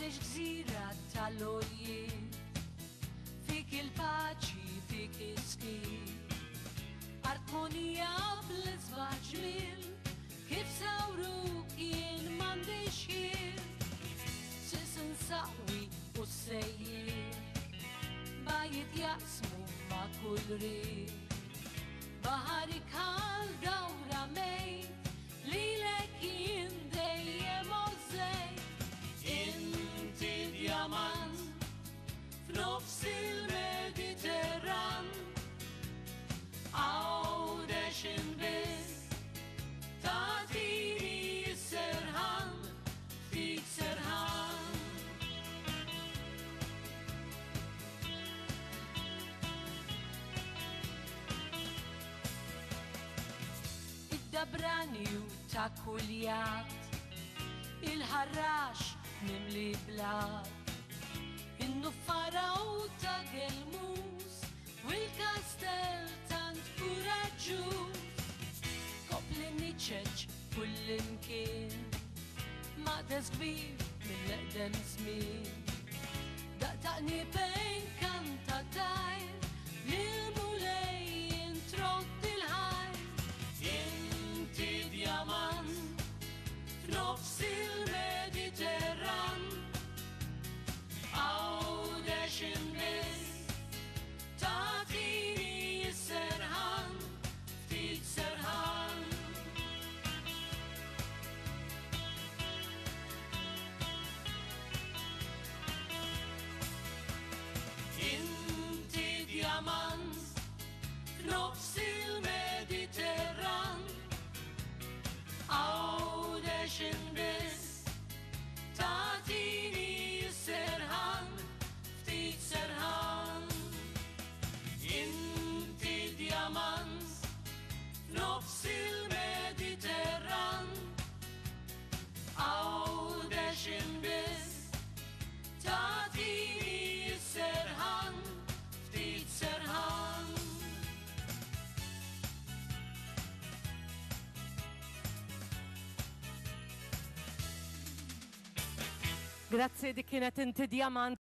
m'għandix gżira tal-oljiet, fik il-paċi, fik il-skit, armonija bl-izbaġmil, kif sawru kien m'għandix jien, sisin saqwi u sejjir, bajiet jaqsmu ma' kull rir, bahari kal dawra mejt, lilek jien dejjem ożej, inti djamant f'nofs il-Mediterran, għawdex inbiss ta'tini s-serħan, ftit serħan. Id-dabrani u ta' kuljat, il-ħarrax nimli blad, in-nuffara u ta' gelmus, u il-kastel tant kuraġġuż, kopli niċċeġ kullimkien, ma' desbir mill-eqdem żmien, daqtaqni bejn kanta tajr, lil-mulej intrott il-ħajr, inti djamant f'nofs il-Mediterran, għawdex inbiss ta'tini s-serħan, ftit serħan. Inti djamant f'nofs il-Mediterran, għawdex inbiss ta'tini s-serħan, ftit serħan. Inti djamant f'nofs il-Mediterran, għawdex inbiss ta'tini s-serħan, ftit serħan. Grazzi, dik kienet Inti Djamant.